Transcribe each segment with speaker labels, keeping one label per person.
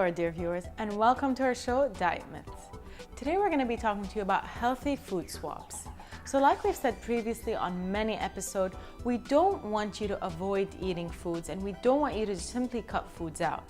Speaker 1: our dear viewers, and welcome to our show, Diet Myths. Today we're going to be talking to you about healthy food swaps. So like we've said previously on many episodes, we don't want you to avoid eating foods and we don't want you to simply cut foods out.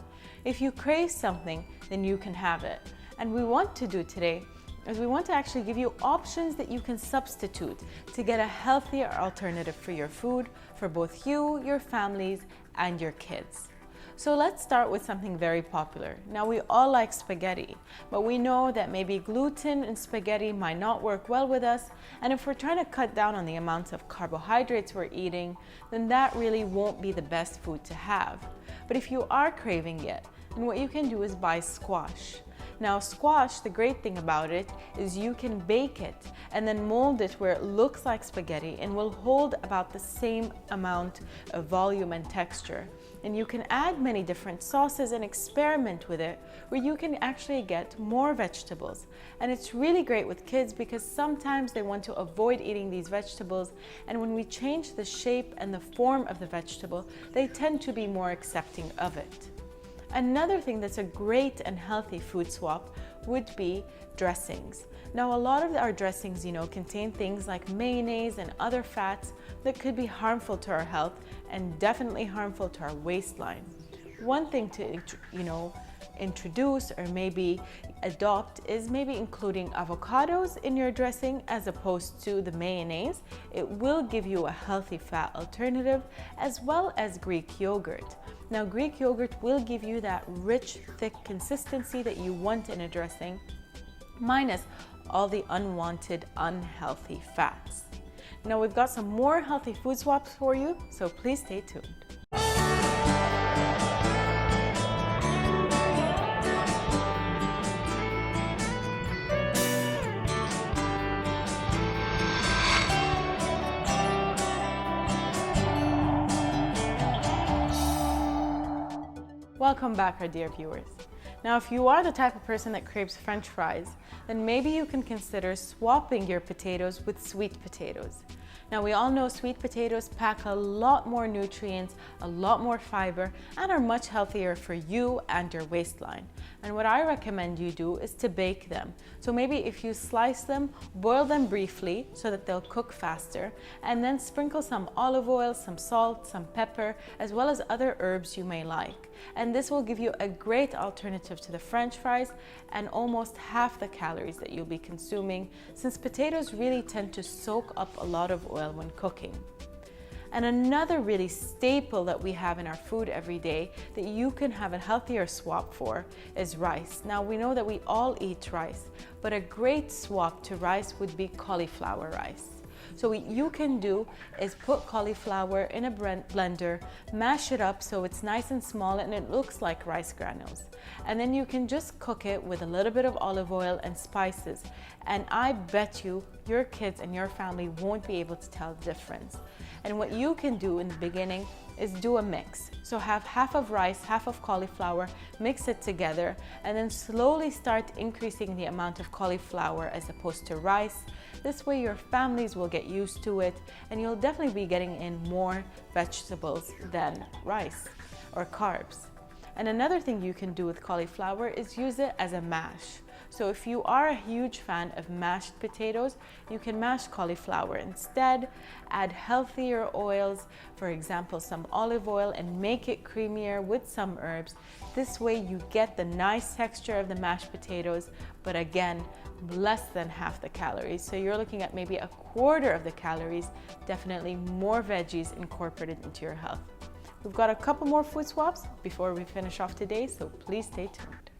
Speaker 1: If you crave something, then you can have it. And we want to do today is we want to actually give you options that you can substitute to get a healthier alternative for your food, for both you, your families, and your kids. So let's start with something very popular. Now we all like spaghetti, but we know that maybe gluten in spaghetti might not work well with us. And if we're trying to cut down on the amounts of carbohydrates we're eating, then that really won't be the best food to have. But if you are craving it, then what you can do is buy squash. Now squash, the great thing about it is you can bake it and then mold it where it looks like spaghetti and will hold about the same amount of volume and texture. And you can add many different sauces and experiment with it where you can actually get more vegetables. And it's really great with kids because sometimes they want to avoid eating these vegetables, and when we change the shape and the form of the vegetable, they tend to be more accepting of it. Another thing that's a great and healthy food swap would be dressings. Now a lot of our dressings, contain things like mayonnaise and other fats that could be harmful to our health and definitely harmful to our waistline. One thing to, introduce or maybe adopt is maybe including avocados in your dressing as opposed to the mayonnaise. It will give you a healthy fat alternative, as well as Greek yogurt. Now Greek yogurt will give you that rich, thick consistency that you want in a dressing, minus all the unwanted, unhealthy fats. Now we've got some more healthy food swaps for you, so please stay tuned. Welcome back, our dear viewers. Now, if you are the type of person that craves French fries, then maybe you can consider swapping your potatoes with sweet potatoes. Now, we all know sweet potatoes pack a lot more nutrients, a lot more fiber, and are much healthier for you and your waistline. And what I recommend you do is to bake them. So maybe if you slice them, boil them briefly so that they'll cook faster, and then sprinkle some olive oil, some salt, some pepper, as well as other herbs you may like. And this will give you a great alternative to the French fries and almost half the calories that you'll be consuming, since potatoes really tend to soak up a lot of oil when cooking. And another really staple that we have in our food every day that you can have a healthier swap for is rice. Now we know that we all eat rice, but a great swap to rice would be cauliflower rice. So what you can do is put cauliflower in a blender, mash it up so it's nice and small and it looks like rice granules. And then you can just cook it with a little bit of olive oil and spices. And I bet you your kids and your family won't be able to tell the difference. And what you can do in the beginning is do a mix. So have half of rice, half of cauliflower, mix it together, and then slowly start increasing the amount of cauliflower as opposed to rice. This way your families will get used to it, and you'll definitely be getting in more vegetables than rice or carbs. And another thing you can do with cauliflower is use it as a mash. So if you are a huge fan of mashed potatoes, you can mash cauliflower instead, add healthier oils, for example, some olive oil, and make it creamier with some herbs. This way you get the nice texture of the mashed potatoes, but again, less than half the calories. So you're looking at maybe a quarter of the calories, definitely more veggies incorporated into your health. We've got a couple more food swaps before we finish off today, so please stay tuned.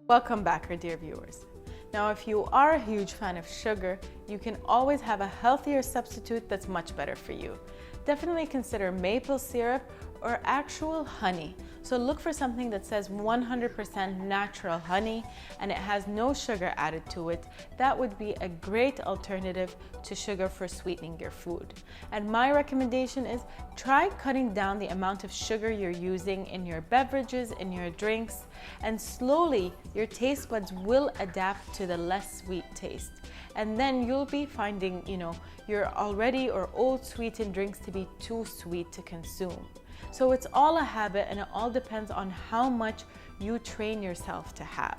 Speaker 1: Welcome back, our dear viewers. Now, if you are a huge fan of sugar, you can always have a healthier substitute that's much better for you. Definitely consider maple syrup or actual honey. So look for something that says 100% natural honey and it has no sugar added to it. That would be a great alternative to sugar for sweetening your food. And my recommendation is try cutting down the amount of sugar you're using in your beverages, in your drinks, and slowly your taste buds will adapt to the less sweet taste. And then you'll be finding, your already or old sweetened drinks to be too sweet to consume. So it's all a habit and it all depends on how much you train yourself to have.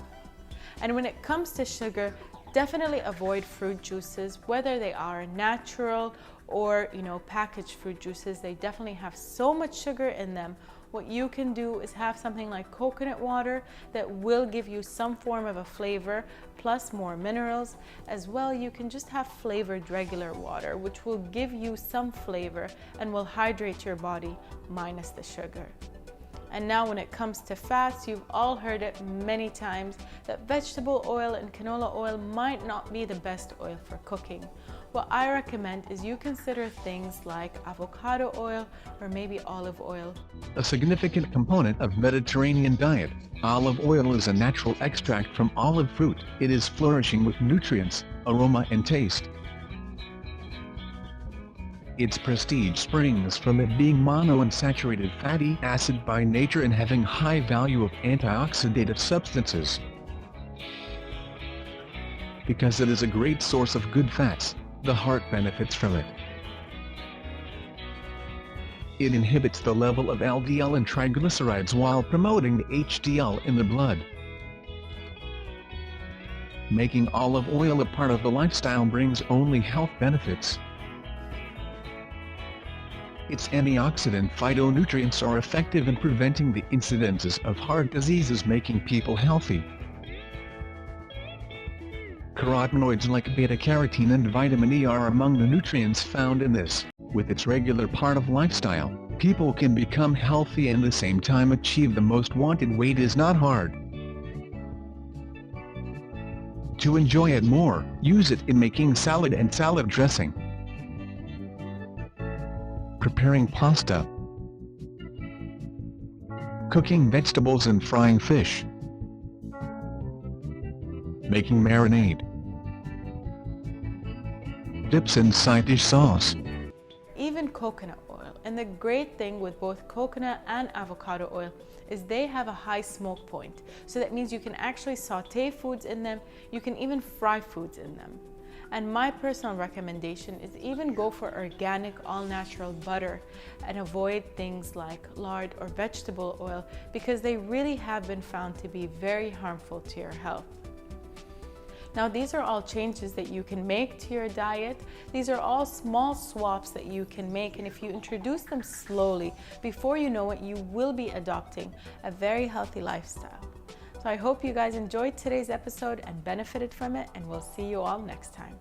Speaker 1: And when it comes to sugar, definitely avoid fruit juices, whether they are natural or packaged fruit juices. They definitely have so much sugar in them. What you can do is have something like coconut water that will give you some form of a flavor plus more minerals. As well, you can just have flavored regular water, which will give you some flavor and will hydrate your body minus the sugar. And now when it comes to fats, you've all heard it many times that vegetable oil and canola oil might not be the best oil for cooking. What I recommend is you consider things like avocado oil or maybe olive oil.
Speaker 2: A significant component of Mediterranean diet, olive oil is a natural extract from olive fruit. It is flourishing with nutrients, aroma and taste. Its prestige springs from it being monounsaturated fatty acid by nature and having high value of antioxidative substances. Because it is a great source of good fats, the heart benefits from it. It inhibits the level of LDL and triglycerides while promoting the HDL in the blood. Making olive oil a part of the lifestyle brings only health benefits. Its antioxidant phytonutrients are effective in preventing the incidences of heart diseases, making people healthy. Carotenoids like beta-carotene and vitamin E are among the nutrients found in this. With its regular part of lifestyle, people can become healthy and at the same time achieve the most wanted weight is not hard. To enjoy it more, use it in making salad and salad dressing, preparing pasta, cooking vegetables and frying fish, making marinade, dips and side dish sauce.
Speaker 1: Even coconut oil. And the great thing with both coconut and avocado oil is they have a high smoke point. So that means you can actually saute foods in them, you can even fry foods in them. And my personal recommendation is even go for organic, all-natural butter and avoid things like lard or vegetable oil because they really have been found to be very harmful to your health. Now, these are all changes that you can make to your diet. These are all small swaps that you can make, and if you introduce them slowly, before you know it, you will be adopting a very healthy lifestyle. So I hope you guys enjoyed today's episode and benefited from it, and we'll see you all next time.